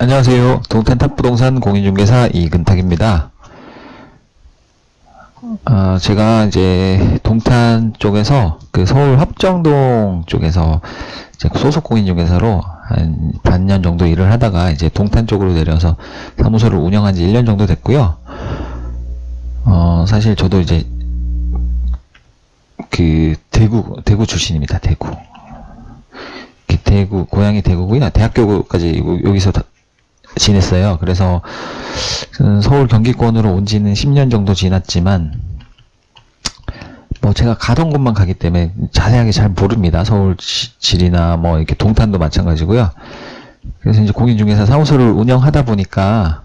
안녕하세요. 동탄탑부동산 공인중개사 이근탁입니다. 제가 이제 동탄 쪽에서 그 서울 합정동 쪽에서 이제 소속 공인중개사로 한 반년 정도 일을 하다가 이제 동탄 쪽으로 내려서 사무소를 운영한 지 1년 정도 됐고요. 사실 저도 이제 그 대구 출신입니다. 대구, 고향이 대구고요. 대학교까지 여기서 지냈어요. 그래서 서울 경기권으로 온 지는 10년 정도 지났지만 뭐 제가 가던 곳만 가기 때문에 자세하게 잘 모릅니다. 서울 지리나 뭐 이렇게 동탄도 마찬가지고요. 그래서 이제 공인중개사 사무소를 운영하다 보니까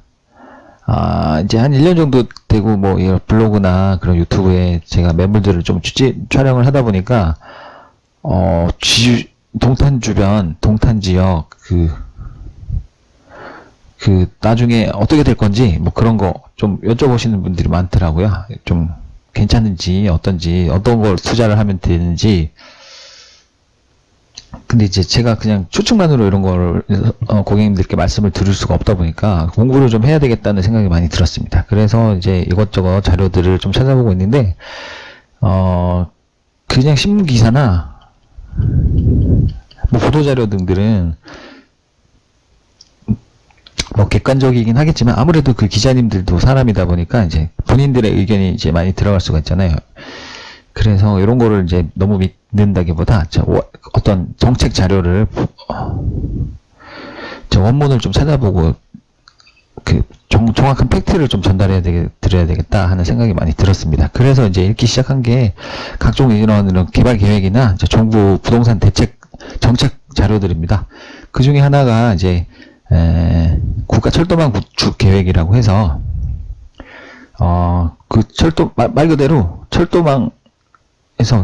이제 한 1년 정도 되고 뭐 이런 블로그나 그런 유튜브에 제가 매물들을 좀 촬영을 하다 보니까 동탄 주변, 동탄 지역 나중에 어떻게 될 건지 뭐 그런 거 좀 여쭤보시는 분들이 많더라고요. 좀 괜찮은지 어떤 걸 투자를 하면 되는지. 근데 이제 제가 그냥 추측만으로 이런 걸 고객님들께 말씀을 드릴 수가 없다 보니까 공부를 좀 해야 되겠다는 생각이 많이 들었습니다. 그래서 이제 이것저것 자료들을 좀 찾아보고 있는데 그냥 신문 기사나 뭐 보도자료 등들은 뭐 객관적이긴 하겠지만 아무래도 그 기자님들도 사람이다 보니까 이제 본인들의 의견이 이제 많이 들어갈 수가 있잖아요. 그래서 이런 거를 이제 너무 믿는다기보다 어떤 정책 자료를 원문을 좀 찾아보고 그 정확한 팩트를 좀 드려야 되겠다 하는 생각이 많이 들었습니다. 그래서 이제 읽기 시작한 게 각종 이런 개발 계획이나 정부 부동산 대책 정책 자료들입니다. 그 중에 하나가 이제 국가 철도망 구축 계획이라고 해서 그 말 그대로 철도망에서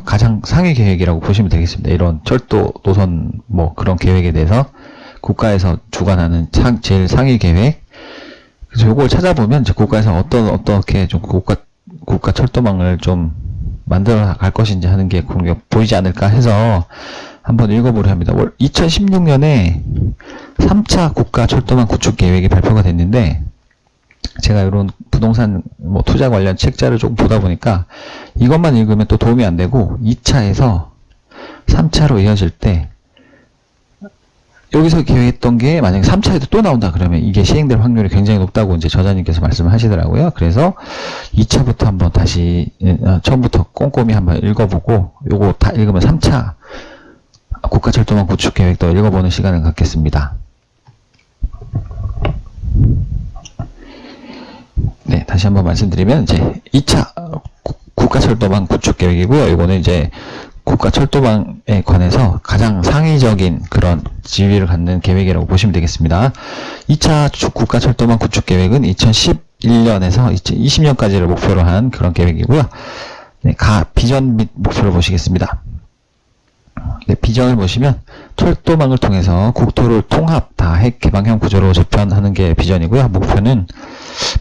가장 상위 계획이라고 보시면 되겠습니다. 이런 철도 노선 뭐 그런 계획에 대해서 국가에서 주관하는 제일 상위 계획. 그래서 요걸 찾아보면 이제 국가에서 어떻게 좀 국가 철도망을 좀 만들어 갈 것인지 하는 게 보이지 않을까 해서 한번 읽어보려 합니다. 2016년에 3차 국가 철도망 구축 계획이 발표가 됐는데 제가 이런 부동산 뭐 투자 관련 책자를 조금 보다 보니까 이것만 읽으면 또 도움이 안 되고 2차에서 3차로 이어질 때 여기서 계획했던 게 만약에 3차에도 또 나온다 그러면 이게 시행될 확률이 굉장히 높다고 이제 저자님께서 말씀을 하시더라고요. 그래서 2차부터 한번 다시 처음부터 꼼꼼히 한번 읽어보고 요거 다 읽으면 3차 국가철도망 구축 계획도 읽어보는 시간을 갖겠습니다. 네, 다시 한번 말씀드리면 이제 2차 국가철도망 구축 계획이고요. 이거는 이제 국가철도망에 관해서 가장 상위적인 그런 지위를 갖는 계획이라고 보시면 되겠습니다. 2차 국가철도망 구축 계획은 2011년에서 2020년까지를 목표로 한 그런 계획이고요. 네, 비전 및 목표를 보시겠습니다. 네, 비전을 보시면 철도망을 통해서 국토를 통합 다핵 개방형 구조로 재편하는 게 비전이고요. 목표는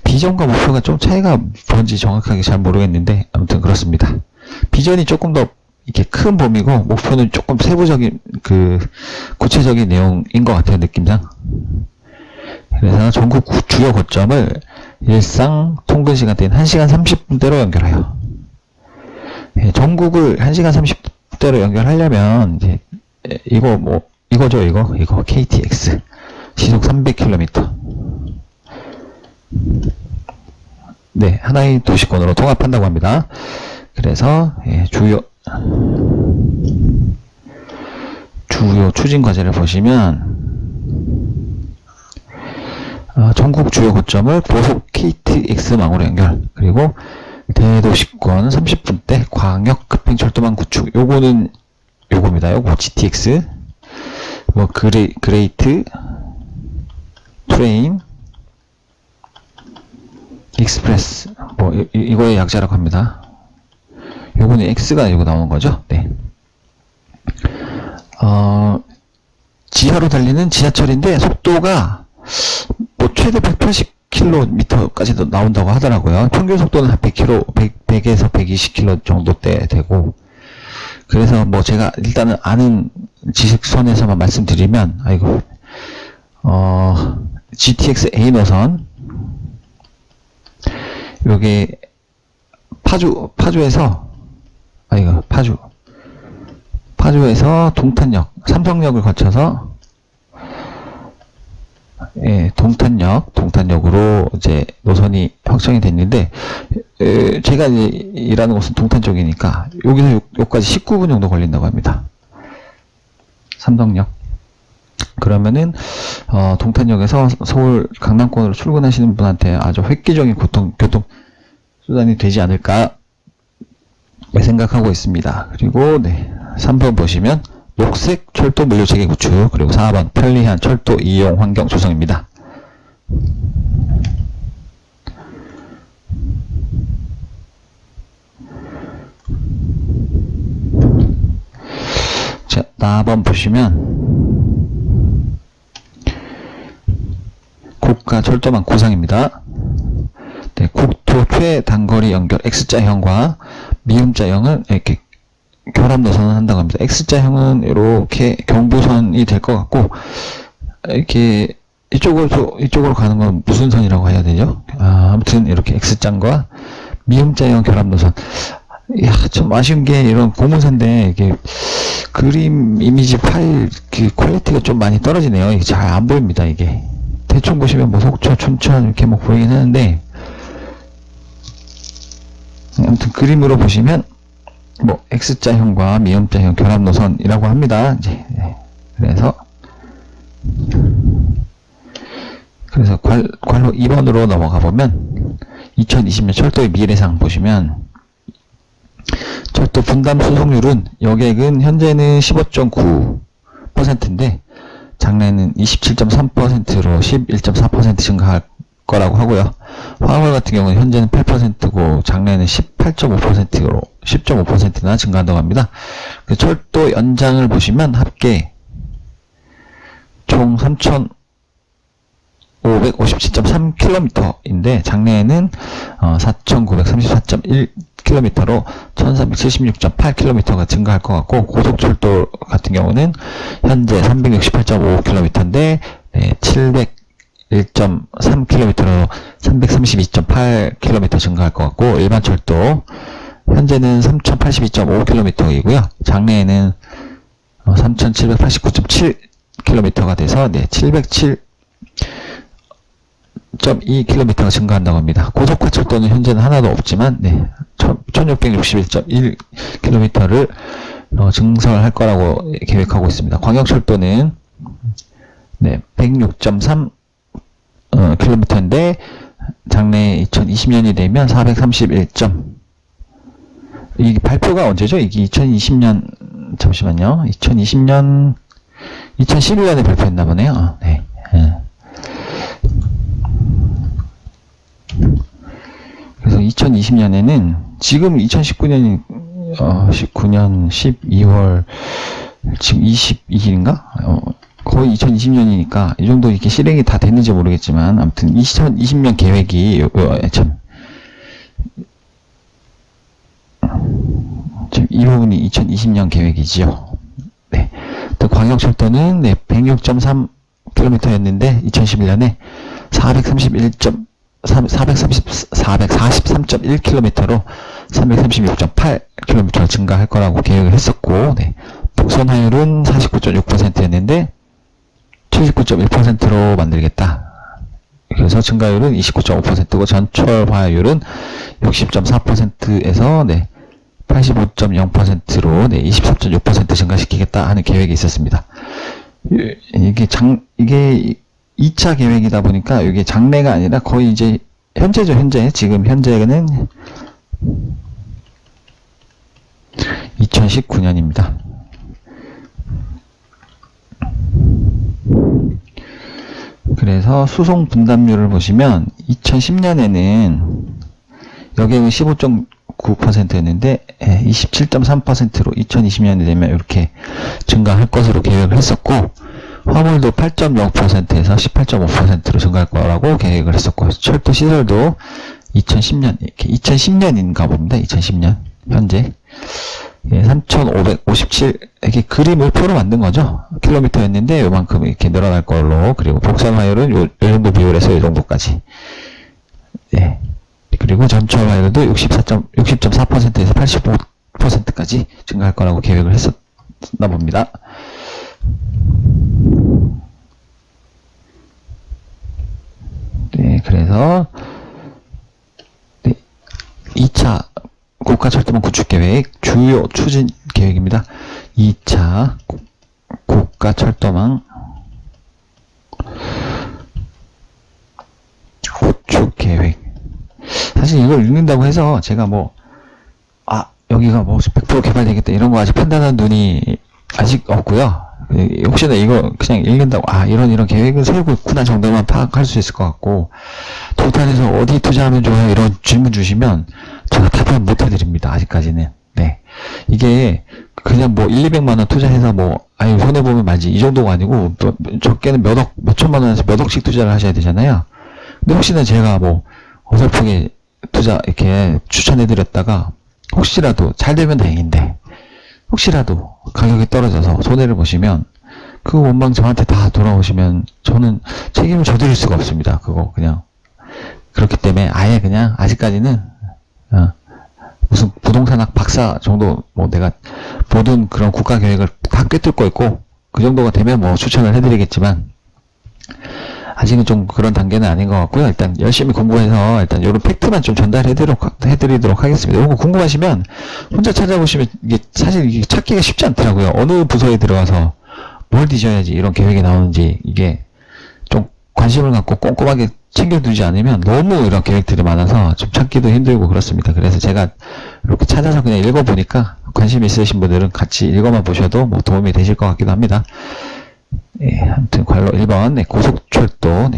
비전과 목표가 좀 차이가 뭔지 정확하게 잘 모르겠는데 아무튼 그렇습니다. 비전이 조금 더 이렇게 큰 범위고 목표는 조금 세부적인 구체적인 내용인 것 같아요, 느낌상. 그래서 전국 주요 거점을 일상 통근 시간대인 1시간 30분대로 연결해요. 네, 전국을 1시간 30분대로 연결하려면 이제 이거죠. KTX 시속 300km. 네, 하나의 도시권으로 통합한다고 합니다. 그래서 주요 추진 과제를 보시면 전국 주요 거점을 고속 KTX망으로 연결, 그리고 대도시권 30분대 광역 급행철도망 구축. 요겁니다. 요거 GTX 뭐 그레이트 트레인 익스프레스 뭐 이거의 약자라고 합니다. 요거는 X가 이거 나오는 거죠. 네. 지하로 달리는 지하철인데 속도가 뭐 최대 180km까지도 나온다고 하더라고요. 평균 속도는 한 100에서 120km 정도대 되고. 그래서 뭐 제가 일단은 아는 지식선에서만 말씀드리면 GTX A 노선, 요게 파주에서 동탄역, 삼성역을 거쳐서 동탄역으로 이제 노선이 확정이 됐는데, 제가 이제 일하는 곳은 동탄 쪽이니까 여기서 여기까지 19분 정도 걸린다고 합니다. 삼성역. 그러면은 동탄역에서 서울 강남권으로 출근하시는 분한테 아주 획기적인 교통 수단이 되지 않을까 생각하고 있습니다. 그리고 3번 보시면 녹색 철도 물류 체계 구축, 그리고 4번 편리한 철도 이용 환경 조성입니다. 자, 4번 보시면 고가 철도망 구상입니다. 국토 최단거리 연결 X자형과 미음자형을 이렇게 결합 노선을 한다고 합니다. X자형은 이렇게 경부선이 될 것 같고, 이렇게 이쪽으로 가는 건 무슨 선이라고 해야 되죠? 아무튼 이렇게 X자과 미음자형 결합 노선. 좀 아쉬운 게 이런 고무선인데 이게 그림 이미지 파일 퀄리티가 좀 많이 떨어지네요. 이게 잘 안 보입니다. 이게 대충 보시면 뭐 속초, 춘천 이렇게 뭐 보이긴 하는데, 아무튼 그림으로 보시면 뭐 X자형과 미음자형 결합 노선이라고 합니다. 이제 그래서 관로 2번으로 넘어가 보면 2020년 철도의 미래상 보시면 철도 분담 수송률은 여객은 현재는 15.9%인데 작년에는 27.3%로 11.4% 증가할 거라고 하고요. 화물 같은 경우는 현재는 8%고 작년에는 18.5%로 10.5%나 증가한다고 합니다. 그 철도 연장을 보시면 합계 총 3,557.3km인데 작년에는 4,934.1km로 1,376.8km가 증가할 것 같고, 고속철도 같은 경우는 현재 368.5km인데 701.3km로 332.8km 증가할 것 같고, 일반 철도 현재는 3082.5km이고요. 작년에는 3789.7km가 돼서 707.2km가 증가한다고 합니다. 고속화 철도는 현재는 하나도 없지만 1661.1km를 증설할 거라고 계획하고 있습니다. 광역철도는 106.3km인데 작년 2020년이 되면 431. 이 발표가 언제죠? 이게 2020년, 잠시만요. 2011년에 발표했나 보네요. 그래서 2020년에는 지금 2019년이 19년 12월 지금 22일인가? 거의 2020년이니까 이 정도 이렇게 실행이 다 됐는지 모르겠지만, 아무튼 2020년 계획이 지금 이 부분이 2020년 계획이지요. 또 광역철도는 106.3km였는데 2011년에 443.1km로 336.8km로 증가할 거라고 계획을 했었고, 북선화율은 49.6%였는데 79.1%로 만들겠다. 그래서 증가율은 29.5%고 전철화율은 60.4%에서 85.0%로 24.6% 증가시키겠다 하는 계획이 있었습니다. 이게 2차 계획이다 보니까 이게 장래가 아니라 거의 이제 현재죠. 지금 현재는 2019년입니다. 그래서 수송 분담률을 보시면 2010년에는 여객은 15.9%였는데 27.3%로 2020년이 되면 이렇게 증가할 것으로 계획을 했었고, 화물도 8.0%에서 18.5%로 증가할 거라고 계획을 했었고, 철도 시설도 2010년, 이렇게 2010년인가 봅니다. 2010년 현재 예, 3,557, 이렇게 그림을 표로 만든 거죠. 킬로미터였는데 요만큼 이렇게 늘어날 걸로, 그리고 복선 화율은 요 정도 비율에서 요 정도까지. 예. 그리고 전철 화율도 60.4%에서 85%까지 증가할 거라고 계획을 했었나 봅니다. 네, 그래서 네, 2차 국가철도망 구축계획 주요 추진 계획입니다. 2차 국가철도망 구축계획. 사실 이걸 읽는다고 해서 제가 여기가 100% 개발되겠다 이런 거 아직 판단한 눈이 아직 없고요. 혹시나 이거 그냥 읽는다고 이런 계획을 세우고 있구나 정도만 파악할 수 있을 것 같고, 토탈에서 어디 투자하면 좋아요 이런 질문 주시면 제가 답변 못 해드립니다. 아직까지는. 네. 이게 그냥 1, 200만원 투자해서 손해보면 말지 이 정도가 아니고, 적게는 몇 천만 원에서 몇 억씩 투자를 하셔야 되잖아요. 근데 혹시나 제가 어설프게 투자 이렇게 추천해드렸다가 혹시라도 잘 되면 다행인데, 혹시라도 가격이 떨어져서 손해를 보시면 그 원망 저한테 다 돌아오시면 저는 책임을 져드릴 수가 없습니다. 그거 그냥. 그렇기 때문에 아예 그냥 아직까지는 무슨 부동산학 박사 정도 내가 모든 그런 국가 계획을 다 꿰뚫고 있고 그 정도가 되면 추천을 해드리겠지만, 아직은 좀 그런 단계는 아닌 것 같고요. 일단 열심히 공부해서 일단 이런 팩트만 좀 해드리도록 하겠습니다. 이거 궁금하시면 혼자 찾아보시면 이게 사실 이게 찾기가 쉽지 않더라고요. 어느 부서에 들어가서 뭘 뒤져야지 이런 계획이 나오는지 이게 좀 관심을 갖고 꼼꼼하게 챙겨두지 않으면 너무 이런 계획들이 많아서 좀 찾기도 힘들고 그렇습니다. 그래서 제가 이렇게 찾아서 그냥 읽어보니까 관심 있으신 분들은 같이 읽어만 보셔도 도움이 되실 것 같기도 합니다. 예, 아무튼 관로 1번 고속철도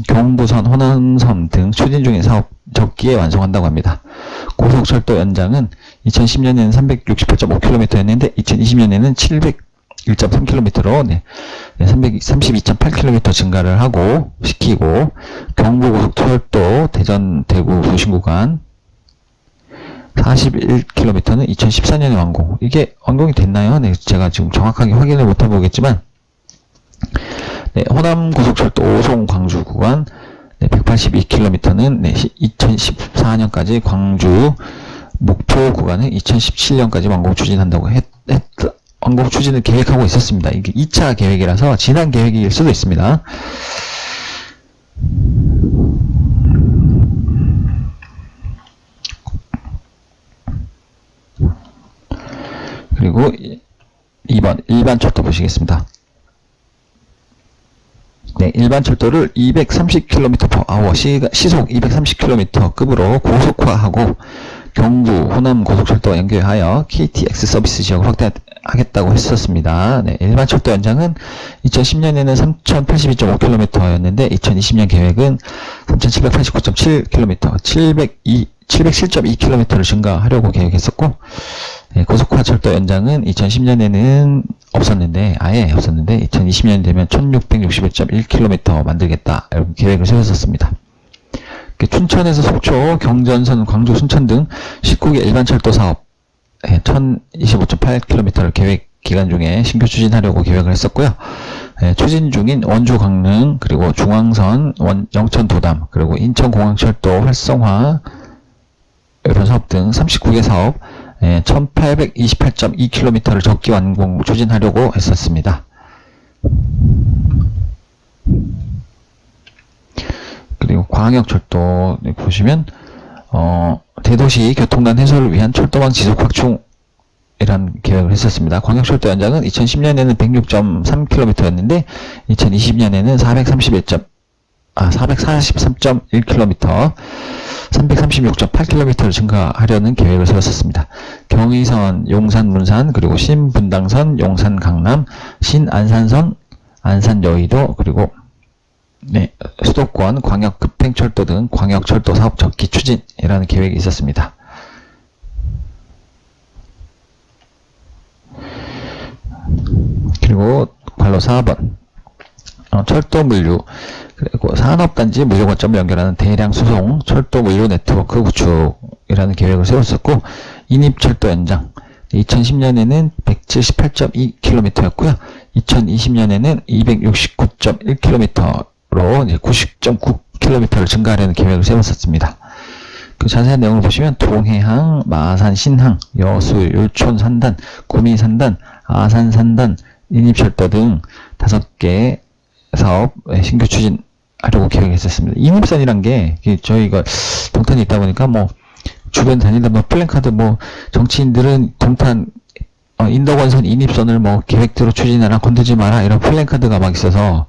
경부선, 호남선 등 추진 중인 사업 적기에 완성한다고 합니다. 고속철도 연장은 2010년에는 368.5km였는데 2020년에는 701.3km로 332.8km 증가를 시키고, 경부고속철도 대전, 대구, 부신 구간 41km는 2014년에 완공. 이게 완공이 됐나요? 네, 제가 지금 정확하게 확인을 못 해보겠지만, 호남고속철도 오송 광주 구간 182km는 2014년까지, 광주 목포 구간은 2017년까지 완공 추진한다고 완공 추진을 계획하고 있었습니다. 이게 2차 계획이라서 지난 계획일 수도 있습니다. 그리고 2번 일반 철도 보시겠습니다. 네, 일반 철도를 230km/h 시속 230km 급으로 고속화하고 경부, 호남 고속철도와 연결하여 KTX 서비스 지역을 확대하겠다고 했었습니다. 네, 일반 철도 연장은 2010년에는 3082.5km였는데 2020년 계획은 3789.7km, 707.2km를 증가하려고 계획했었고, 네, 고속화 철도 연장은 2010년에는 아예 없었는데 2020년 되면 1661.1km 만들겠다 이렇게 계획을 세웠었습니다. 춘천에서 속초, 경전선, 광주, 순천 등 19개 일반 철도 사업 1025.8km를 계획 기간 중에 신규 추진하려고 계획을 했었고요. 추진 중인 원주 강릉, 그리고 중앙선, 영천 도담, 그리고 인천공항철도 활성화 이런 사업 등 39개 사업 1828.2km를 적기 완공 추진하려고 했었습니다. 그리고 광역철도 보시면 대도시 교통난 해소를 위한 철도망 지속 확충이라는 계획을 했었습니다. 광역철도 연장은 2010년에는 106.3km였는데 2020년에는 443.1km, 336.8km를 증가하려는 계획을 세웠었습니다. 경의선, 용산, 문산, 그리고 신분당선, 용산, 강남, 신안산선, 안산, 여의도, 그리고 수도권 광역급행철도 등 광역철도 사업 적기 추진이라는 계획이 있었습니다. 그리고 관로 4번 철도 물류, 그리고 산업단지 물류 거점을 연결하는 대량 수송 철도 물류 네트워크 구축이라는 계획을 세웠었고, 인입철도 연장, 2010년에는 178.2km였고요. 2020년에는 269.1km로 90.9km를 증가하려는 계획을 세웠었습니다. 그 자세한 내용을 보시면 동해항, 마산, 신항, 여수, 율촌, 산단, 구미, 산단, 아산, 산단, 인입철도 등 5개 사업 신규 추진하려고 계획했었습니다. 인입선이란 게 저희가 동탄에 있다 보니까 뭐 주변 다니다 뭐 플랜카드 뭐 정치인들은 동탄 인덕원선 인입선을 뭐 계획대로 추진하라, 건들지 마라 이런 플랜카드가 막 있어서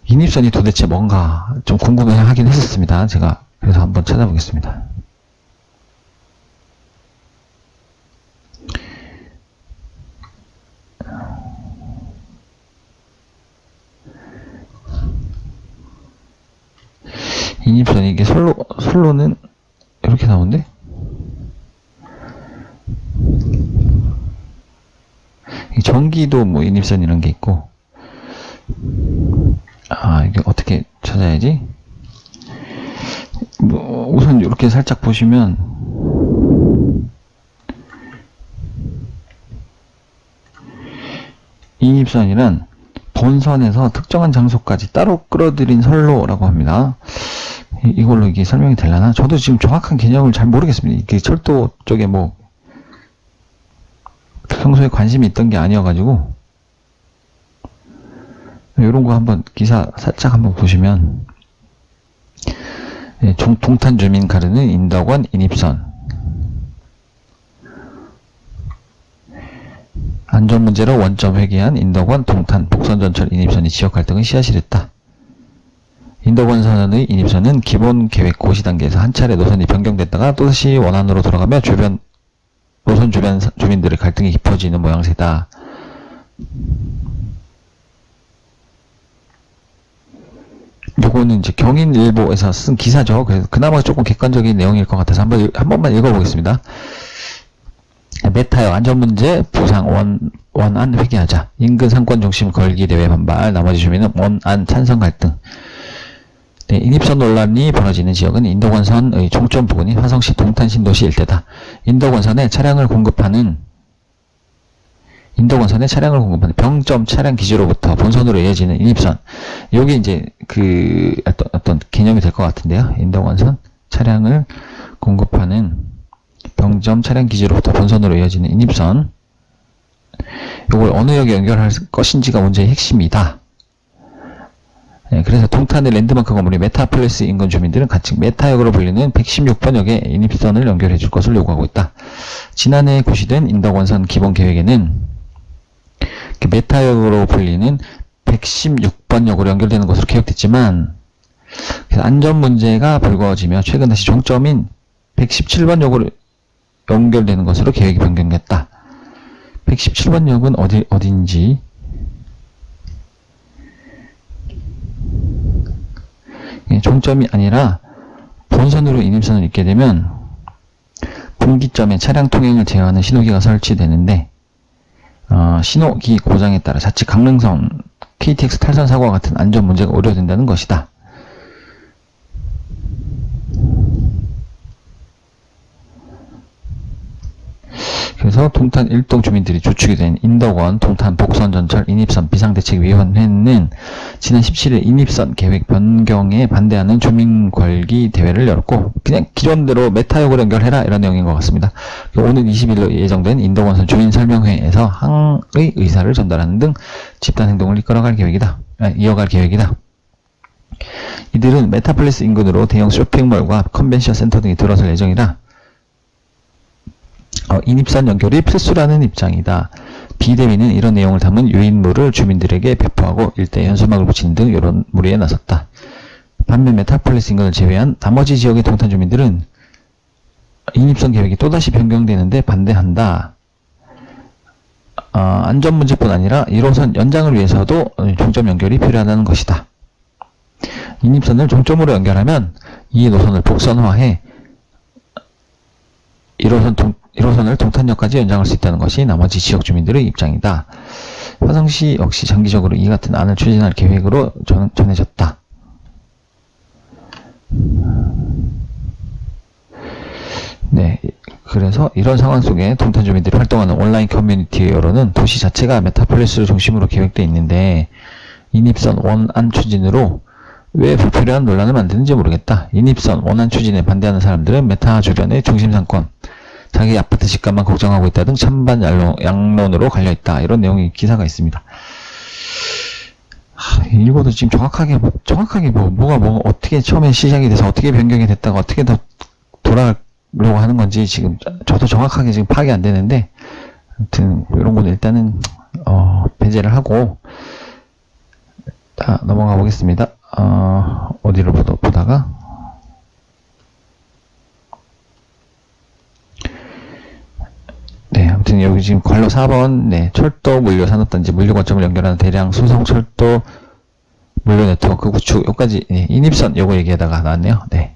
인입선이 도대체 뭔가 좀 궁금해하긴 했었습니다. 제가 그래서 한번 찾아보겠습니다. 인입선 이게 솔로는 이렇게 나오는데 전기도 뭐 인입선 이런 게 있고 이게 어떻게 찾아야지? 뭐 우선 이렇게 살짝 보시면 인입선이란 본선에서 특정한 장소까지 따로 끌어들인 선로라고 합니다. 이걸로 이게 설명이 되려나? 저도 지금 정확한 개념을 잘 모르겠습니다. 이게 철도 쪽에 뭐 평소에 관심이 있던 게 아니어가지고 이런 거 한번 기사 살짝 한번 보시면 동탄 주민 가르는 인덕원 인입선 안전 문제로 원점 회귀한 인덕원 동탄 복선전철 인입선이 지역 갈등의 씨앗이 됐다. 인덕원 선의 인입선은 기본 계획 고시 단계에서 한 차례 노선이 변경됐다가 또다시 원안으로 돌아가며 노선 주변 주민들의 갈등이 깊어지는 모양새다. 요거는 이제 경인일보에서 쓴 기사죠. 그래서 그나마 조금 객관적인 내용일 것 같아서 한 번만 읽어보겠습니다. 메타역 안전문제 부상 원안 회귀하자. 인근 상권 중심 걸기 대회 반발. 나머지 주민은 원안 찬성 갈등. 인입선 논란이 벌어지는 지역은 인덕원선의 종점 부근인 화성시 동탄 신도시 일대다. 인덕원선에 차량을 공급하는 병점 차량 기지로부터 본선으로 이어지는 인입선. 여기 이제 어떤 개념이 될 것 같은데요. 인덕원선 차량을 공급하는 병점 차량 기지로부터 본선으로 이어지는 인입선. 이걸 어느 역에 연결할 것인지가 문제의 핵심이다. 그래서 동탄의 랜드마크 건물인 메타플레스 인근 주민들은 같이 메타역으로 불리는 116번 역에 인입선을 연결해 줄 것을 요구하고 있다. 지난해 고시된 인덕원선 기본 계획에는 메타역으로 불리는 116번 역으로 연결되는 것으로 계획됐지만 안전 문제가 불거지며 최근 다시 종점인 117번 역으로 연결되는 것으로 계획이 변경됐다. 117번 역은 어딘지 종점이 아니라 본선으로 인입선을 잇게 되면 분기점에 차량 통행을 제어하는 신호기가 설치되는데 신호기 고장에 따라 자칫 강릉선 KTX 탈선 사고와 같은 안전 문제가 우려된다는 것이다. 그래서 동탄 일동 주민들이 주축이 된 인덕원 동탄 복선전철 인입선 비상대책위원회는 지난 17일 인입선 계획 변경에 반대하는 주민궐기 대회를 열었고 그냥 기존대로 메타역으로 연결해라 이런 내용인 것 같습니다. 오는 20일로 예정된 인덕원선 주민설명회에서 항의 의사를 전달하는 등 집단행동을 이어갈 계획이다. 이들은 메타플레스 인근으로 대형 쇼핑몰과 컨벤션 센터 등이 들어설 예정이라 인입선 연결이 필수라는 입장이다. 비대위는 이런 내용을 담은 유인물을 주민들에게 배포하고 일대 현수막을 붙이는 등 이런 무리에 나섰다. 반면 메타폴리스 인근을 제외한 나머지 지역의 동탄 주민들은 인입선 계획이 또다시 변경되는데 반대한다. 안전 문제뿐 아니라 1호선 연장을 위해서도 종점 연결이 필요하다는 것이다. 인입선을 종점으로 연결하면 이 노선을 복선화해 1호선을 동탄역까지 연장할 수 있다는 것이 나머지 지역 주민들의 입장이다. 화성시 역시 장기적으로 이 같은 안을 추진할 계획으로 전해졌다. 네, 그래서 이런 상황 속에 동탄 주민들이 활동하는 온라인 커뮤니티로는 도시 자체가 메타폴리스를 중심으로 계획되어 있는데 인입선 원안 추진으로 왜 불필요한 논란을 만드는지 모르겠다. 인입선 원안 추진에 반대하는 사람들은 메타 주변의 중심 상권, 자기 아파트 집값만 걱정하고 있다 등 찬반 양론으로 갈려있다. 이런 내용의 기사가 있습니다. 읽어도 지금 정확하게 뭐가 어떻게 처음에 시작이 돼서 어떻게 변경이 됐다가 어떻게 더 돌아가려고 하는 건지 지금 저도 정확하게 지금 파악이 안 되는데, 아무튼 이런 건 일단은 배제를 하고 넘어가 보겠습니다. 어디를 보다가 네, 아무튼 여기 지금 관로 4번, 네, 철도 물류 산업단지 물류 거점을 연결하는 대량 수송 철도 물류 네트워크 구축, 여기까지, 네, 인입선 요거 얘기하다가 나왔네요. 네.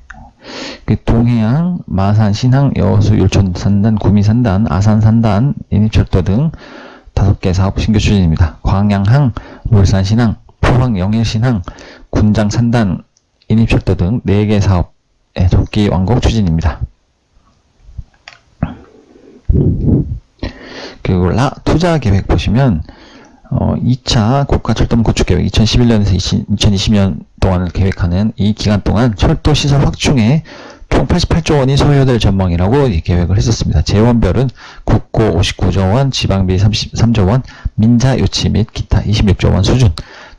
그 동해안, 마산, 신항, 여수, 율촌 산단, 구미 산단, 아산 산단, 인입철도 등 5개 사업 신규 추진입니다. 광양항, 울산 신항, 포항 영일 신항, 군장 산단, 인입철도 등 4개 사업의 적기 완공 추진입니다. 그리고 투자 계획 보시면 2차 국가철도망 구축계획 2011년에서 2020년 동안을 계획하는 이 기간 동안 철도 시설 확충에 총 88조 원이 소요될 전망이라고 이 계획을 했었습니다. 재원별은 국고 59조 원, 지방비 33조 원, 민자 유치 및 기타 26조 원 수준.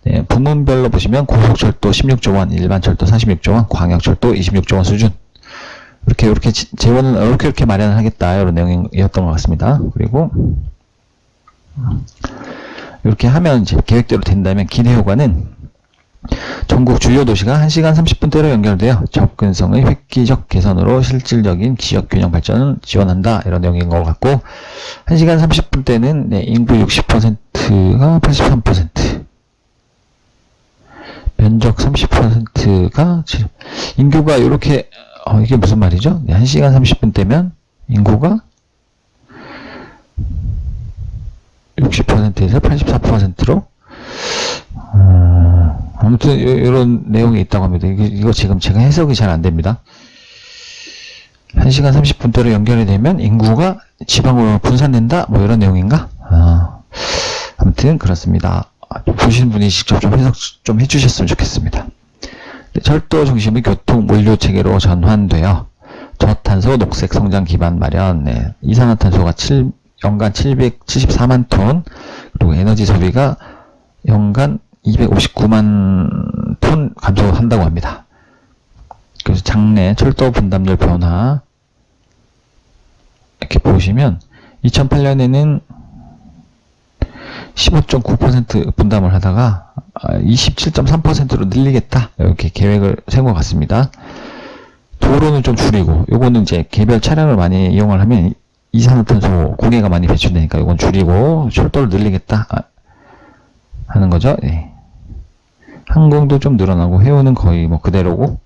네, 부문별로 보시면 고속철도 16조 원, 일반철도 46조 원, 광역철도 26조 원 수준. 이렇게 재원은 이렇게 마련을 하겠다, 이런 내용이었던 것 같습니다. 그리고 이렇게 하면 이제 계획대로 된다면 기대 효과는 전국 주요 도시가 1시간 30분대로 연결되어 접근성의 획기적 개선으로 실질적인 지역 균형 발전을 지원한다, 이런 내용인 것 같고, 1시간 30분대는 네, 인구 60%가 83%, 면적 30%가 인구가 이렇게 이게 무슨 말이죠? 네, 1시간 30분대면 인구가 60%에서 84%로 아무튼 이런 내용이 있다고 합니다. 이거 지금 제가 해석이 잘 안됩니다. 1시간 30분대로 연결이 되면 인구가 지방으로 분산된다, 뭐 이런 내용인가? 아무튼 그렇습니다. 보신 분이 직접 좀 해석 좀 해주셨으면 좋겠습니다. 네, 철도 중심의 교통 물류 체계로 전환되어 저탄소 녹색 성장 기반 마련, 네, 이산화탄소가 연간 774만 톤, 그리고 에너지 소비가 연간 259만 톤 감소한다고 합니다. 그래서 장래 철도 분담률 변화 이렇게 보시면 2008년에는 15.9% 분담을 하다가 27.3%로 늘리겠다, 이렇게 계획을 세운 것 같습니다. 도로는 좀 줄이고, 요거는 이제 개별 차량을 많이 이용을 하면 이산화탄소 공해가 많이 배출되니까 이건 줄이고 철도를 늘리겠다 하는 거죠. 네. 항공도 좀 늘어나고 해운은 거의 뭐 그대로고.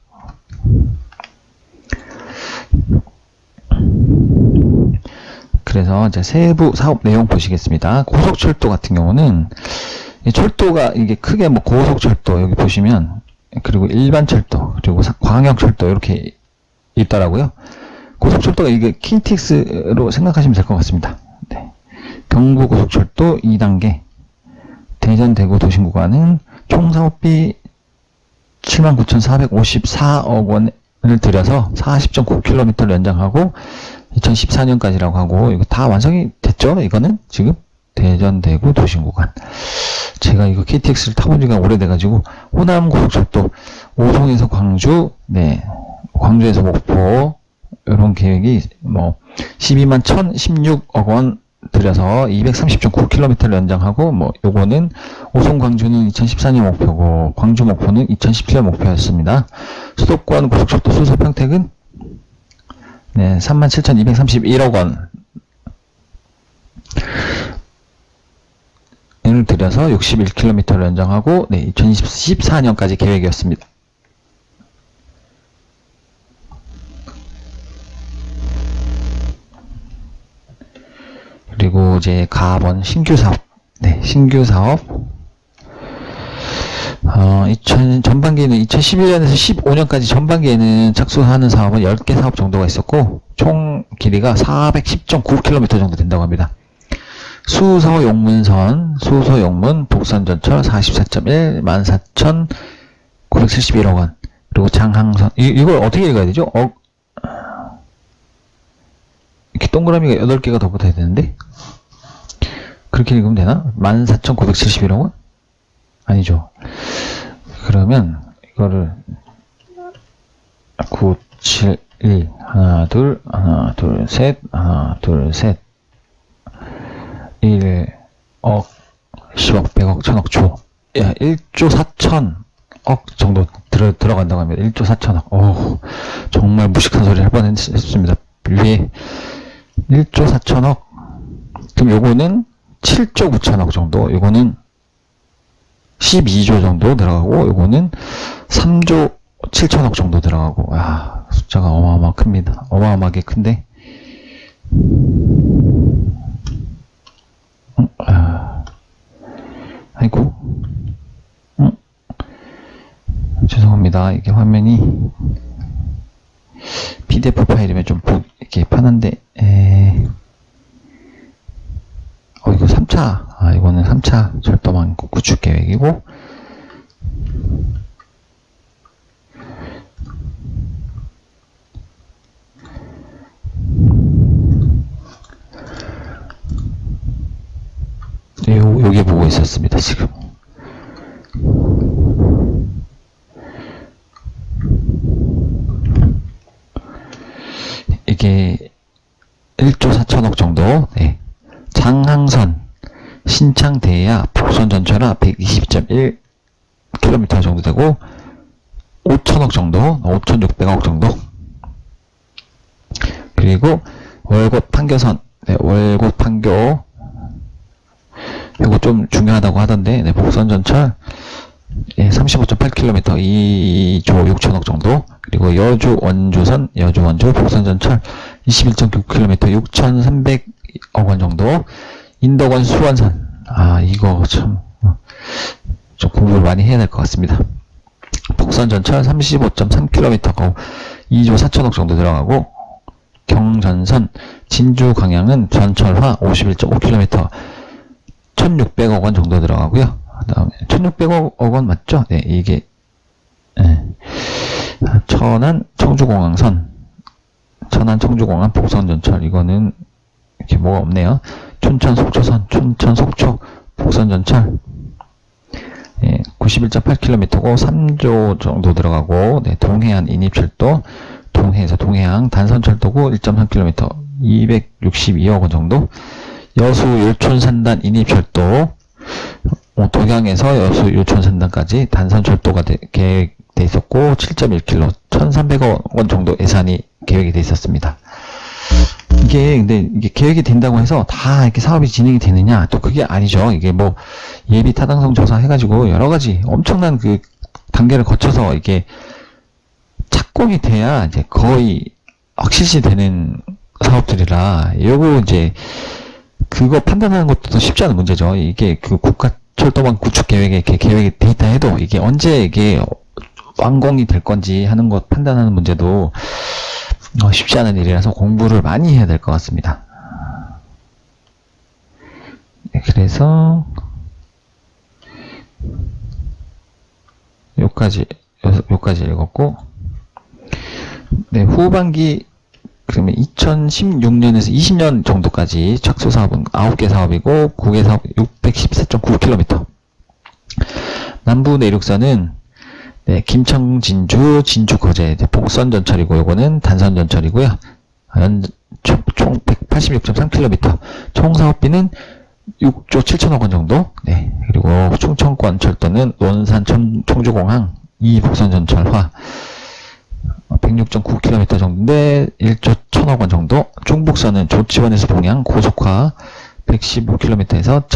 그래서 이제 세부 사업 내용 보시겠습니다. 고속철도 같은 경우는 철도가 이게 크게 뭐 고속철도 여기 보시면, 그리고 일반철도, 그리고 광역철도 이렇게 있더라고요. 고속철도가 이게 KTX로 생각하시면 될 것 같습니다. 네. 경부고속철도 2단계 대전 대구 도심 구간은 총 사업비 79,454억 원을 들여서 40.9km를 연장하고 2014년까지라고 하고, 이거 다 완성이 됐죠? 이거는 지금 대전 대구 도심 구간. 제가 이거 KTX를 타본 지가 오래돼가지고, 호남 고속철도 오송에서 광주, 네, 광주에서 목포, 이런 계획이 뭐 12만 1,016억 원 들여서 230.9km를 연장하고, 뭐 요거는 오송 광주는 2014년 목표고 광주 목포는 2017년 목표였습니다. 수도권 고속철도 수서 평택은 네, 37,231억 원을 들여서 61km를 연장하고, 네, 2014년까지 계획이었습니다. 그리고 이제 가번 신규 사업, 네, 신규 사업 전반기에는 2011년에서 15년까지 전반기에는 착수하는 사업은 10개 사업 정도가 있었고, 총 길이가 410.9km 정도 된다고 합니다. 수서 용문선, 수서 용문, 복선전철 44.1, 14,971억 원. 그리고 장항선, 이걸 어떻게 읽어야 되죠? 이렇게 동그라미가 8개가 더 붙어야 되는데? 그렇게 읽으면 되나? 14,971억 원? 아니죠. 그러면 이거를 9, 7, 1, 하나, 둘, 셋, 1억, 10억, 100억, 1000억, 조. 1조 4천억 정도 들어간다고 합니다. 1조 4천억. 정말 무식한 소리 할 뻔했습니다. 위에 1조 4천억. 그럼 요거는 7조 9천억 정도. 요거는 12조 정도 들어가고, 요거는 3조 7천억 정도 들어가고, 숫자가 어마어마 큽니다. 어마어마하게 큰데, 아이고, 죄송합니다. 이게 화면이 PDF 파일이면 좀 이렇게 편한데, 이거 3차, 이거는 3차 철도망 구축 계획이고, 요게 보고 있었습니다, 지금. 이게 1조 4천억 정도, 네. 장항선, 신창 대야, 복선 전철화 120.1km 정도 되고, 5천억 정도, 5,600억 정도. 그리고 월곶 판교선, 네, 월곶 판교, 이거 좀 중요하다고 하던데, 네, 복선 전철 35.8km, 2조 6천억 정도. 그리고 여주 원주선, 여주 원주 복선 전철 21.9km, 6,300억 원 정도. 인덕원 수원선, 이거 좀 공부를 많이 해야 될 것 같습니다. 복선 전철 35.3km, 2조 4천억 정도 들어가고, 경전선 진주 광양은 전철화 51.5km, 1,600억 원 정도 들어가고요. 그다음에 1,600억 원 맞죠? 네, 이게 천안 청주공항선, 천안 청주공항 복선 전철, 이거는 이렇게 뭐가 없네요. 춘천 속초선, 춘천 속초 복선 전철 91.8km고 3조 정도 들어가고, 네, 동해안 인입철도, 동해에서 동해항 단선철도고 1.3km, 262억 원 정도. 여수 율촌산단 인입철도, 독양에서 여수 율촌산단까지 단선철도가 계획돼 있었고, 7.1km, 1,300억 원 정도 예산이 계획이 돼 있었습니다. 근데 이게 계획이 된다고 해서 다 이렇게 사업이 진행이 되느냐? 또 그게 아니죠. 이게 뭐 예비 타당성 조사 해가지고 여러 가지 엄청난 그 단계를 거쳐서 이게 착공이 돼야 이제 거의 확실시 되는 사업들이라, 요거 이제 그거 판단하는 것도 쉽지 않은 문제죠. 이게 그 국가철도망 구축 계획에 이렇게 계획이 돼 있다 해도 이게 언제 이게 완공이 될 건지 하는 것 판단하는 문제도 쉽지 않은 일이라서 공부를 많이 해야 될 것 같습니다. 네, 그래서 요까지 읽었고, 네, 후반기, 그러면 2016년에서 20년 정도까지 착수 사업은 9개 사업이고, 9개 사업 614.9km. 남부 내륙선은 네, 김청 진주, 진주 거제, 복선 전철이고, 요거는 단선 전철이고요. 총 186.3km. 총 사업비는 6조 7천억 원 정도. 네, 그리고 충청권 철도는 논산 청주공항 2복선 전철화 106.9km 정도인데 1조 1천억 원 정도. 중북선은 조치원에서 봉양 고속화 115km에서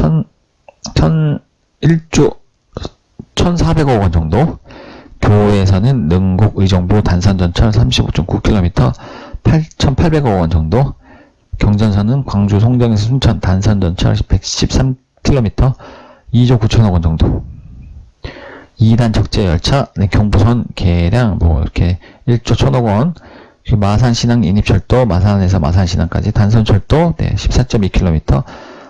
1조 1,400억 원 정도. 교외에서는 능곡 의정부 단선전철 35.9km 8,800억 원 정도. 경전선은 광주 송정에서 순천 단선전철 113km 2조 9천억 원 정도. 2단 적재 열차, 네, 경부선 계량, 뭐, 이렇게 1조 1,000억 원, 마산 신항 인입철도, 마산에서 마산 신항까지 단선철도, 네, 14.2km,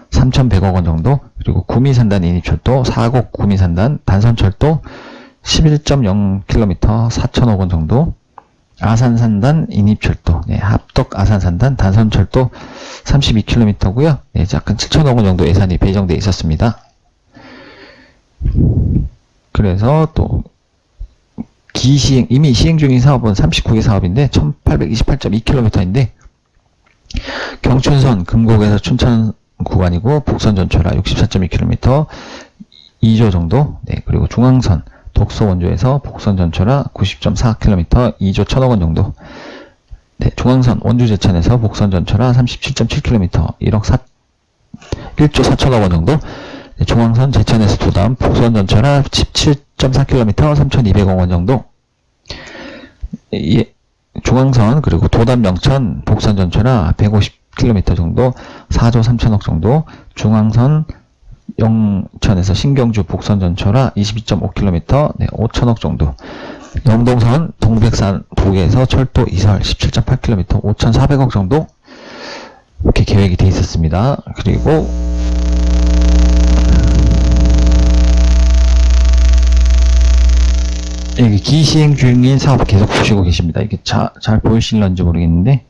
3,100억 원 정도, 그리고 구미산단 인입철도, 사곡 구미산단, 단선철도, 11.0km, 4,000억 원 정도, 아산산단 인입철도, 네, 합덕 아산산단 단선철도 32km고요. 네, 약간 7,000억 원 정도 예산이 배정돼 있었습니다. 그래서 또 이미 시행 중인 사업은 39개 사업인데 1828.2km인데 경춘선 금곡에서 춘천 구간이고 복선 전철화 64.2km 2조 정도. 네, 그리고 중앙선 독서 원조에서 복선 전철화 90.4km 2조 1,000억 원 정도. 네, 중앙선 원주 제천에서 복선 전철화 37.7km 1조 4,000억 원 정도. 네, 중앙선 제천에서 도담 복선 전철화 17.4km 3,200억 원 정도. 중앙선 그리고 도담 영천 복선 전철화 150km 정도 4조 3,000억 정도. 중앙선 영천에서 신경주 복선 전철화 22.5km 네, 5,000억 정도. 영동선 동백산 북에서 철도 이설 17.8km 5,400억 정도 이렇게 계획이 되어 있었습니다. 그리고 여기 기시행 중인 사업 계속 보시고 계십니다. 이게 잘 보이실런지 모르겠는데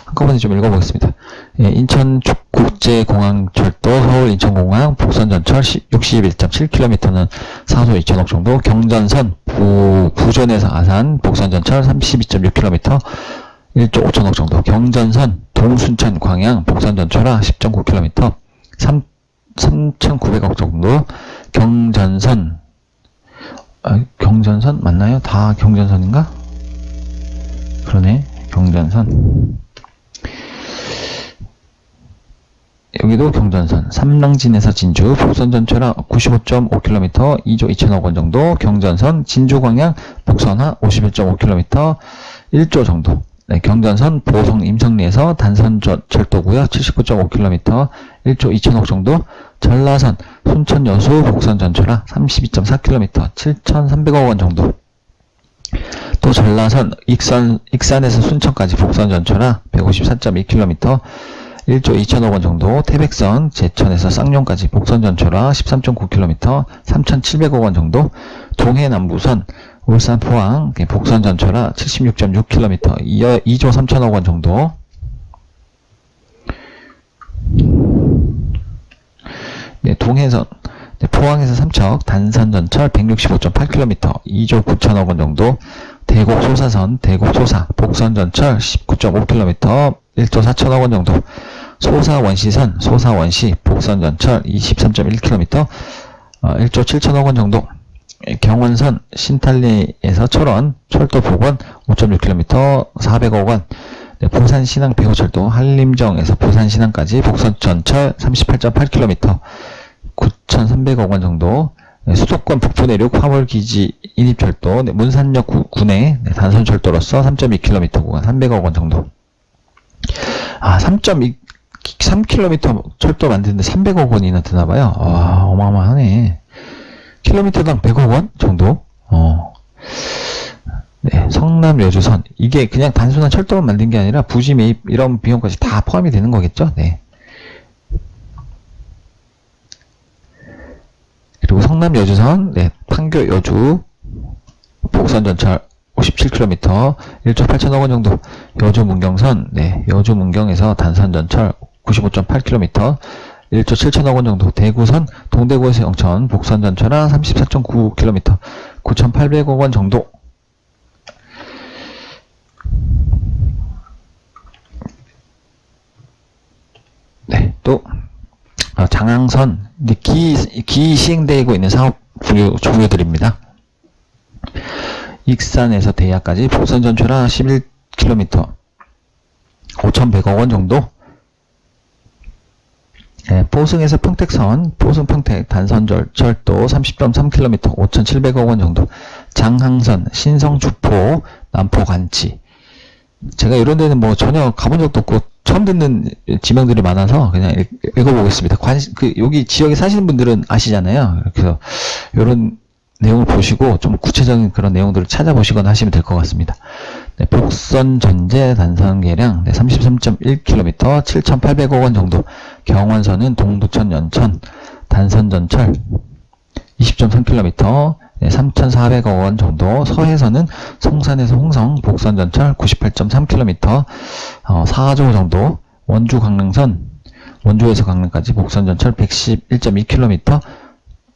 한꺼번에 좀 읽어보겠습니다. 예, 인천 국제공항철도 서울 인천공항 복선전철 61.7km는 4조 2,000억 정도. 경전선 부전에서 아산 복선전철 32.6km 1조 5,000억 정도. 경전선 동순천 광양 복선전철화 10.9km 3,900억 정도. 경전선 경전선 맞나요? 다 경전선인가? 그러네. 경전선 여기도 경전선 삼랑진에서 진주 복선전철화 95.5km 2조 2,000억 원 정도. 경전선 진주광양 복선화 51.5km 1조 정도. 네, 경전선 보성 임성리에서 단선철도고요 79.5km 1조 2,000억 정도. 전라선 순천 여수 복선전철화 32.4km 7,300억 원 정도. 또 전라선 익산에서 순천까지 복선전철화 154.2km 1조 2,000억 원 정도. 태백선 제천에서 쌍용까지 복선전철화 13.9km 3,700억 원 정도. 동해남부선 울산 포항 복선전철화 76.6km 2조 3,000억 원 정도. 네, 동해선 포항에서 삼척 단선전철 165.8km 2조 9,000억 원 정도. 대곡 소사선 대곡 소사 복선전철 19.5km 1조 4,000억 원 정도. 소사 원시선 소사 원시 복선전철 23.1km 1조 7,000억 원 정도. 경원선 신탈리에서 철원 철도 복원 5.6km 400억 원. 네, 부산 신항 배후철도 한림정에서 부산 신항까지 복선전철 38.8km 9,300억 원 정도. 네, 수도권 북부 내륙 화물기지 인입철도 네, 문산역 구내 네, 단선철도로서 3.2km 구간 300억 원 정도. 3km 철도 만드는데 300억 원이나 드나봐요. 와, 어마어마하네. 킬로미터당 100억 원 정도? 네, 성남 여주선. 이게 그냥 단순한 철도만 만든 게 아니라 부지 매입 이런 비용까지 다 포함이 되는 거겠죠? 네. 그리고 성남 여주선, 네, 판교 여주 복선전철 57km 1조 8,000억 원 정도. 여주 문경선, 네, 여주 문경에서 단선전철 95.8km 1조 7,000억 원 정도. 대구선 동대구에서 영천 복선전철화 34.9km 9,800억 원 정도. 네, 또 장항선 시행되고 있는 사업 종류들입니다. 익산에서 대야까지 복선전철화 11km 5,100억 원 정도. 네, 포승에서 평택선 포승 평택 단선철도 30.3km 5,700억 원 정도. 장항선 신성 주포 남포 관치. 제가 이런 데는 뭐 전혀 가본 적도 없고 처음 듣는 지명들이 많아서 그냥 읽어보겠습니다. 여기 지역에 사시는 분들은 아시잖아요. 그래서 이런 내용을 보시고 좀 구체적인 그런 내용들을 찾아보시거나 하시면 될 것 같습니다. 네, 복선 전제 단선 계량 33.1km 7,800억 원 정도. 경원선은 동두천 연천 단선 전철 20.3km 3,400억 원 정도. 서해선은 송산에서 홍성 복선 전철 98.3km 4조 정도. 원주 강릉선 원주에서 강릉까지 복선 전철 111.2km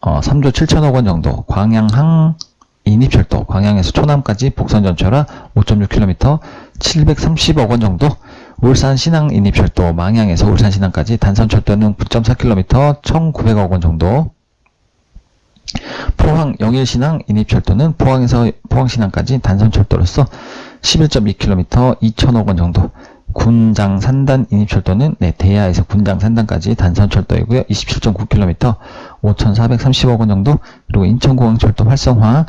3조 7천억 원 정도. 광양항 인입철도 광양에서 초남까지 복선전철화 5.6km 730억 원 정도. 울산 신항 인입철도 망양에서 울산 신항까지 단선철도는 9.4km 1,900억 원 정도. 포항 영일신항 인입철도는 포항에서 포항신항까지 단선철도로서 11.2km 2,000억 원 정도. 군장 산단 인입철도는 대야에서 군장 산단까지 단선철도이고요. 27.9km 5,430억 원 정도. 그리고 인천공항철도 활성화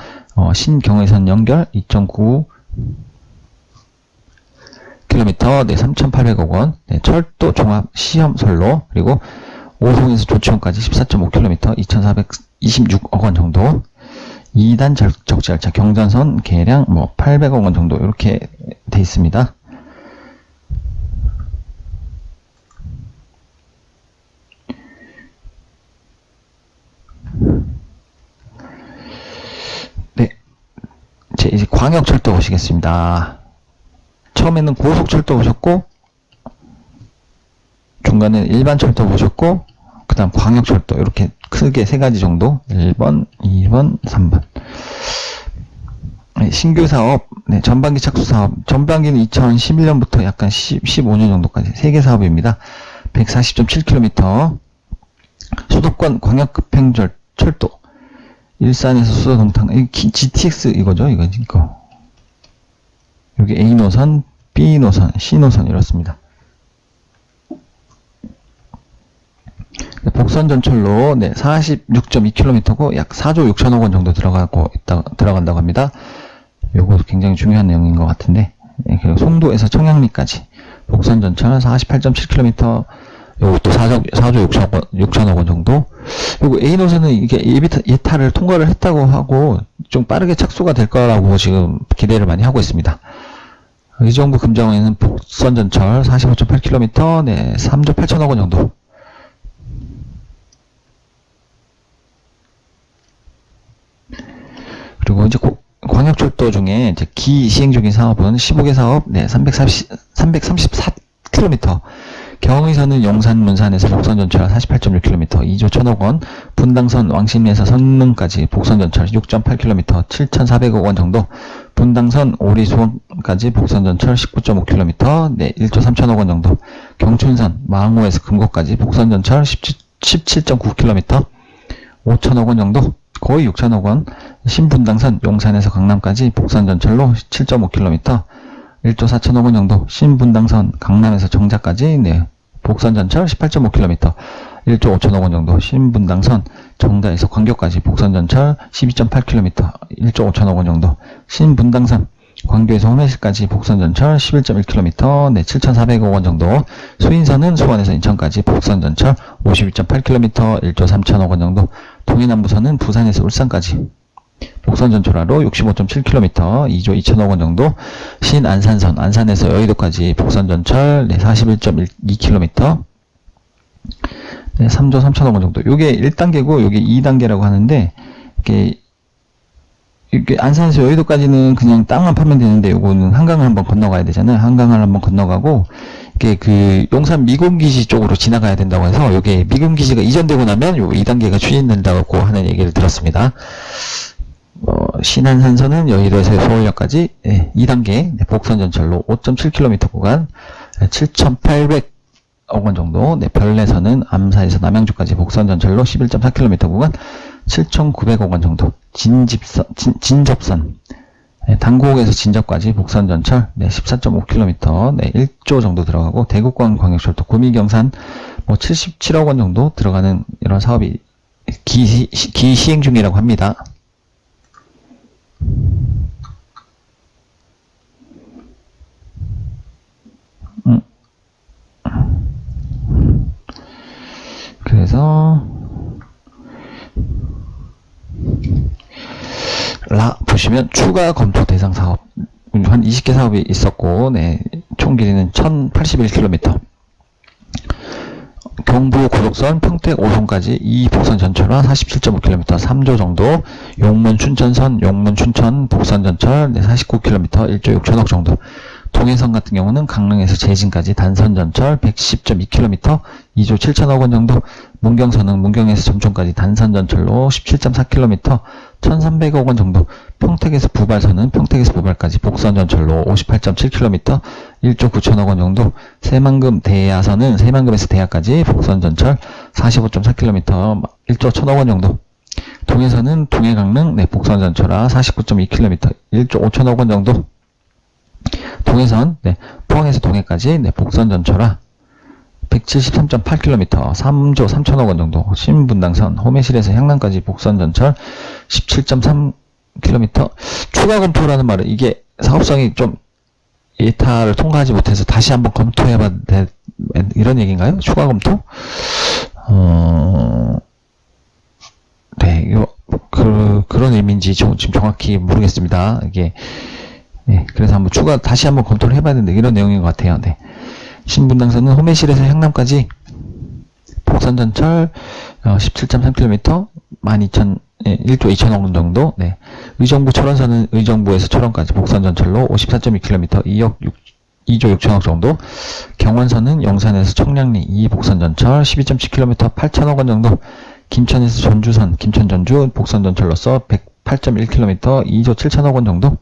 신경의선 연결 2.9km 3,800억 원. 철도 종합 시험선로. 그리고 오송에서 조치원까지 14.5km 2,426억 원 정도. 2단 적재열차 경전선 계량 800억 원 정도 이렇게 돼 있습니다. 네, 이제 광역철도 보시겠습니다. 처음에는 고속철도 보셨고, 중간에 일반철도 보셨고, 그 다음 광역철도 이렇게 크게 세 가지 정도. 1번, 2번, 3번. 신규 사업, 전반기 착수 사업. 전반기는 2011년부터 약간 15년 정도까지 3개 사업입니다. 140.7km. 수도권 광역급행철도. 일산에서 수도 동탄. GTX 이거죠? 이거. 여기 A노선, B노선, C노선 이렇습니다. 복선전철로 46.2km고 약 4조 6천억 원 정도 들어간다고 합니다. 요거 굉장히 중요한 내용인 것 같은데. 그리고 송도에서 청량리까지 복선전철 48.7km. 요것도 4조 6천억 원 정도. 그리고 A노선은 이게 예타를 통과를 했다고 하고 좀 빠르게 착수가 될 거라고 지금 기대를 많이 하고 있습니다. 의정부 금정에는 복선전철 45.8km 3조 8천억 원 정도. 그리고 이제 광역철도 중에 이제 기시행 중인 사업은 15개 사업 334km. 경의선은 용산 문산에서 복선전철 48.6km 2조 1천억 원. 분당선 왕십리에서 성능까지 복선전철 6.8km 7,400억 원 정도. 분당선 오리수원까지 복선전철 19.5km 1조 3천억 원 정도. 경춘선 망호에서 금곡까지 복선전철 17.9km 5천억 원 정도. 거의 6천억 원. 신분당선 용산에서 강남까지 복선전철로 7.5km 1조 4천억 원 정도. 신분당선 강남에서 정자까지 복선전철 18.5km 1조 5천억 원 정도. 신분당선 정자에서 광교까지 복선전철 12.8km 1조 5천억 원 정도. 신분당선 광교에서 홍매실까지 복선전철 11.1km 7,400억 원 정도. 수인선은 수원에서 인천까지 복선전철 52.8km 1조 3천억 원 정도. 동해남부선은 부산에서 울산까지 복선전철화로 65.7km 2조 2천억 원 정도. 신안산선 안산에서 여의도까지 복선전철 41.2km 3조 3천억 원 정도. 요게 1단계고 요게 2단계라고 하는데 이게 안산에서 여의도까지는 그냥 땅만 파면 되는데 요거는 한강을 한번 건너가야 되잖아요. 한강을 한번 건너가고 이게 그 용산 미군기지 쪽으로 지나가야 된다고 해서 요게 미군기지가 이전되고 나면 요 2단계가 추진된다고 하는 얘기를 들었습니다. 신안산선은 여의도에서 서울역까지 2단계 복선전철로 5.7km 구간 7,800억 원 정도. 별내선은 암사에서 남양주까지 복선전철로 11.4km 구간 7,900억 원 정도. 진접선 당곡에서 진접까지 복선전철 14.5km 1조 정도 들어가고. 대구권 광역철도 구미경산 77억 원 정도 들어가는 이런 사업이 기시행 중이라고 합니다. 그래서 보시면 추가 검토 대상 사업 한 20개 사업이 있었고, 네, 총 길이는 1081km. 경부 고속선 평택 5송까지 2 복선 전철화 47.5km 3조 정도, 용문 춘천선 용문 춘천 복선 전철 49km 1조 6천억 정도, 동해선 같은 경우는 강릉에서 제진까지 단선 전철 110.2km 2조 7천억 원 정도, 문경선은 문경에서 점촌까지 단선 전철로 17.4km 1,300억 원 정도, 평택에서 부발선은 평택에서 부발까지 복선 전철로 58.7km 1조 9천억 원 정도, 새만금 대야선은 새만금에서 대야까지 복선 전철 45.4km 1조 1천억 원 정도, 동해선은 동해강릉 복선 전철화 49.2km 1조 5천억 원 정도, 동해선 포항에서 동해까지 복선 전철화 173.8km 3조 3천억 원 정도, 신분당선 호매실에서 향남까지 복선 전철 17.3km. 추가 검토라는 말은 이게 사업성이 좀 예타를 통과하지 못해서 다시 한번 검토해봐 이런 얘기인가요? 추가 검토? 네, 이거 그런 의미인지 지금 정확히 모르겠습니다. 이게 그래서 한번 다시 한번 검토를 해봐야 된다 이런 내용인 것 같아요. 네. 신분당선은 호매실에서 향남까지 복선 전철 17.3km 1조 2천억 원 정도. 네. 의정부 철원선은 의정부에서 철원까지 복선 전철로 54.2km 2조 6천억 정도. 경원선은 영산에서 청량리 2 복선 전철 12.7km 8천억 원 정도. 김천에서 전주선 김천 전주 복선 전철로서 108.1km 2조 7천억 원 정도.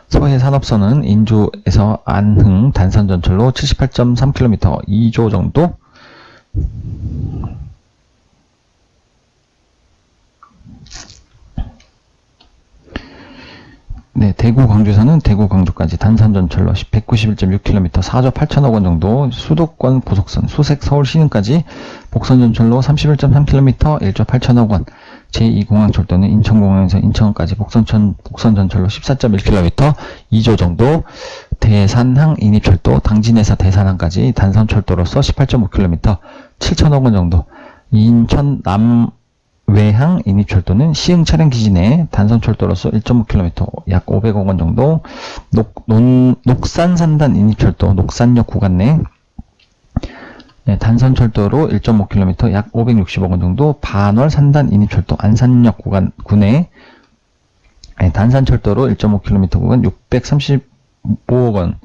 서해 산업선은 인주에서 안흥 단선 전철로 78.3km 2조 정도. 네, 대구 광주선은 대구 광주까지 단선 전철로 191.6km 4조 8천억 원 정도. 수도권 고속선 수색 서울 시흥까지 복선 전철로 31.3km 1조 8천억 원. 제2공항철도는 인천공항에서 인천까지 복선 전철로 14.1km 2조 정도. 대산항 인입철도 당진에서 대산항까지 단선철도로서 18.5km 7천억 원 정도. 인천 남외항 인입철도는 시흥 차량기지 단선철도로서 1.5km 약 500억 원 정도. 녹산산단 인입철도 녹산역 구간 내 단선철도로 1.5km 약 560억 원 정도. 반월 산단 인입철도 안산역 구내 단산철도로 1.5km 구간 635억 원.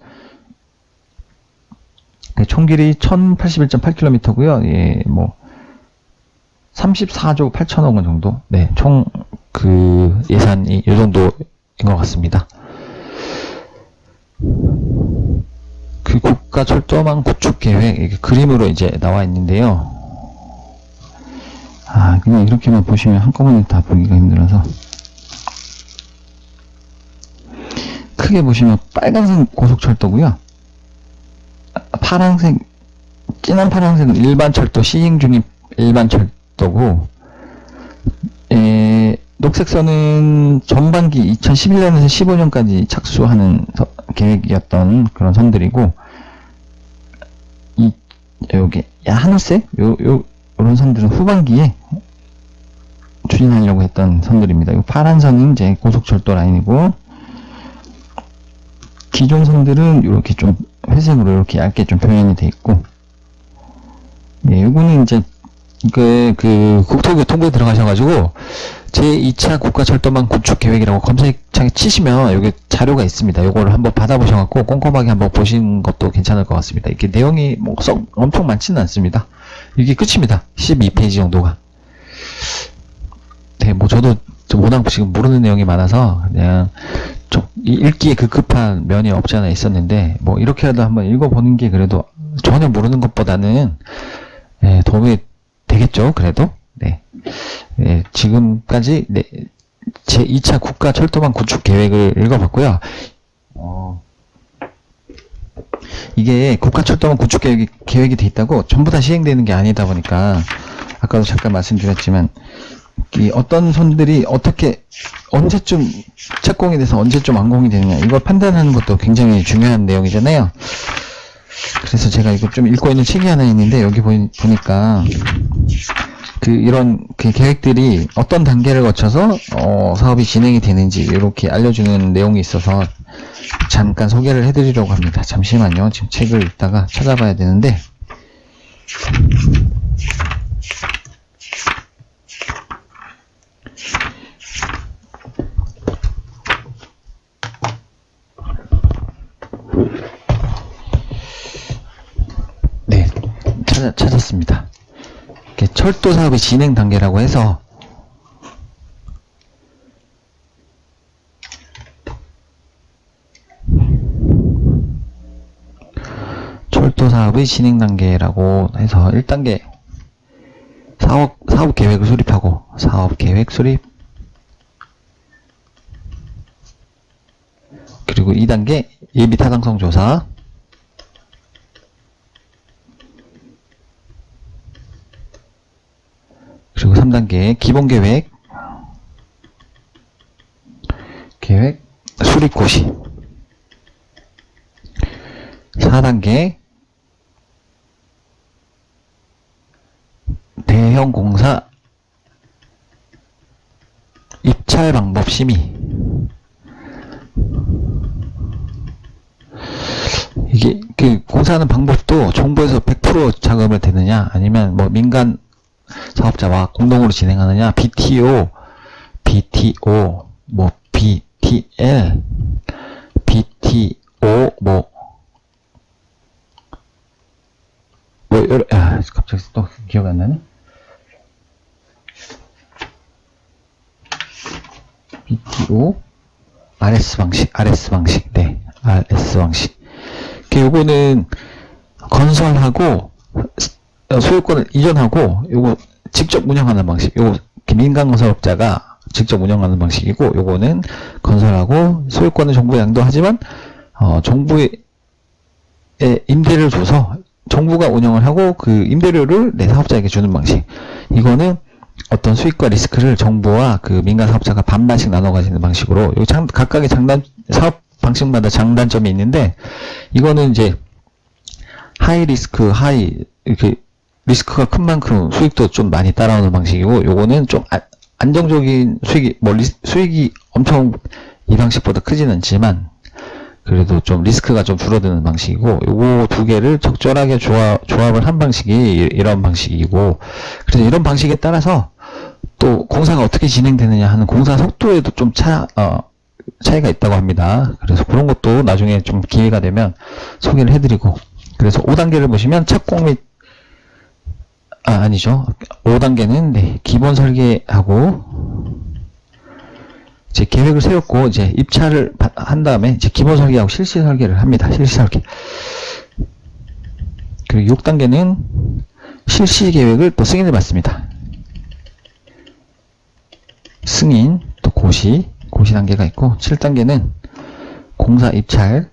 총 길이 1081.8km고요. 34조 8천억 원 정도. 네, 총 예산이 이 정도인 것 같습니다. 국가철도망 구축 계획 그림으로 이제 나와 있는데요. 그냥 이렇게만 보시면 한꺼번에 다 보기가 힘들어서 크게 보시면 빨간색 고속철도고요. 파란색, 진한 파란색은 일반철도 시행 중인 일반철도고, 녹색선은 전반기 2011년에서 15년까지 착수하는 계획이었던 그런 선들이고, 여기 하늘색 요런 선들은 후반기에 추진하려고 했던 선들입니다. 이 파란 선은 이제 고속철도 라인이고, 기존 선들은 이렇게 좀 회색으로 이렇게 얇게 좀 표현이 되어 있고, 요거는 이제 국토교통부에 들어가셔가지고 제2차 국가철도망 구축 계획이라고 검색창에 치시면 여기 자료가 있습니다. 요거를 한번 받아보셔갖고 꼼꼼하게 한번 보시는 것도 괜찮을 것 같습니다. 이게 내용이 엄청 많지는 않습니다. 이게 끝입니다. 12페이지 정도가. 네, 저도 워낙 지금 모르는 내용이 많아서 그냥 좀 읽기에 급급한 면이 없지 않아 있었는데, 이렇게라도 한번 읽어보는 게 그래도 전혀 모르는 것보다는 도움이 되겠죠, 그래도. 네. 지금까지 제2차 국가철도망 구축 계획을 읽어봤고요. 이게 국가철도망 구축 계획이 돼 있다고 전부 다 시행되는 게 아니다 보니까, 아까도 잠깐 말씀드렸지만, 어떤 선들이 언제쯤 착공이 돼서 언제쯤 완공이 되느냐, 이걸 판단하는 것도 굉장히 중요한 내용이잖아요. 그래서 제가 이거 좀 읽고 있는 책이 하나 있는데, 여기 보니까 이런 계획들이 어떤 단계를 거쳐서 사업이 진행이 되는지 이렇게 알려주는 내용이 있어서 잠깐 소개를 해드리려고 합니다. 잠시만요. 지금 책을 읽다가 찾아봐야 되는데 네, 찾았습니다. 철도 사업의 진행 단계라고 해서 철도 사업의 진행 단계라고 해서 1단계 사업 계획을 수립하고 사업 계획 수립, 그리고 2단계 예비 타당성 조사, 그리고 3단계 기본 계획 수립 고시, 4단계 대형 공사 입찰 방법 심의. 이게 공사하는 방법도 정부에서 100% 자금을 대느냐 아니면 뭐 민간 사업자와 공동으로 진행하느냐, BTO, 뭐 BTL, BTO 갑자기 또 기억이 안 나네. BTO, RS 방식, 네, RS 방식. 요거는 건설하고 소유권을 이전하고 요거 직접 운영하는 방식. 요거 민간 건설업자가 직접 운영하는 방식이고, 요거는 건설하고 소유권은 정부에 양도하지만 정부에 임대를 줘서 정부가 운영을 하고 그 임대료를 내 사업자에게 주는 방식. 이거는 어떤 수익과 리스크를 정부와 그 민간 사업자가 반반씩 나눠 가지는 방식으로, 각각의 사업 방식마다 장단점이 있는데, 이거는 이제 하이 리스크, 이렇게 리스크가 큰 만큼 수익도 좀 많이 따라오는 방식이고, 요거는 좀 안정적인 수익이 엄청 이 방식보다 크지는 않지만 그래도 좀 리스크가 좀 줄어드는 방식이고, 요거 두 개를 적절하게 조합을 한 방식이 이런 방식이고, 그래서 이런 방식에 따라서 또 공사가 어떻게 진행되느냐 하는 공사 속도에도 좀 차이가 있다고 합니다. 그래서 그런 것도 나중에 좀 기회가 되면 소개를 해드리고, 그래서 5단계를 보시면 착공 및 아니죠. 5단계는 네, 기본 설계하고 이제 계획을 세웠고 이제 입찰을 한 다음에 이제 기본 설계하고 실시 설계를 합니다. 실시 설계. 그리고 6단계는 실시 계획을 또 승인을 받습니다. 승인, 또 고시 단계가 있고, 7단계는 공사 입찰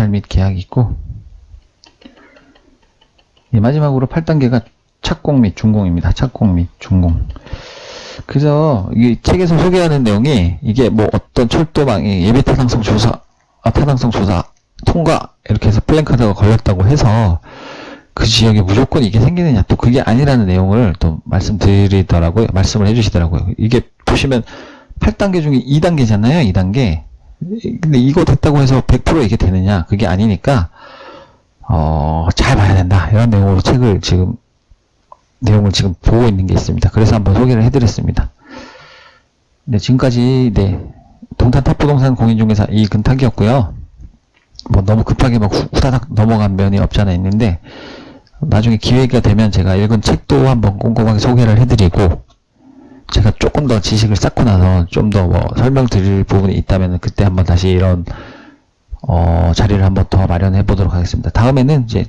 및 계약이 있고, 마지막으로 8단계가 착공 및 준공입니다. 착공 및 준공. 그래서 이 책에서 소개하는 내용이 이게 뭐 어떤 철도망이 예비 타당성 조사 통과 이렇게 해서 플랜카드가 걸렸다고 해서 그 지역에 무조건 이게 생기느냐, 또 그게 아니라는 내용을 또 말씀을 해주시더라고요. 이게 보시면 8단계 중에 2단계잖아요. 2단계. 근데 이거 됐다고 해서 100% 이게 되느냐, 그게 아니니까 잘 봐야 된다, 이런 내용으로 내용을 지금 보고 있는 게 있습니다. 그래서 한번 소개를 해드렸습니다. 네, 지금까지 동탄 탑부동산 공인중개사 이근탁이었고요. 뭐 너무 급하게 막 후다닥 넘어간 면이 없지 않아 있는데, 나중에 기회가 되면 제가 읽은 책도 한번 꼼꼼하게 소개를 해드리고, 제가 조금 더 지식을 쌓고 나서 좀 더 설명드릴 부분이 있다면 그때 한번 다시 이런 자리를 한번 더 마련해 보도록 하겠습니다. 다음에는 이제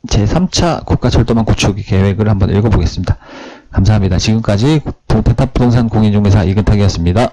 제 3차 국가철도망 구축 계획을 한번 읽어보겠습니다. 감사합니다. 지금까지 동탄 탑부동산 공인중개사 이근탁이었습니다.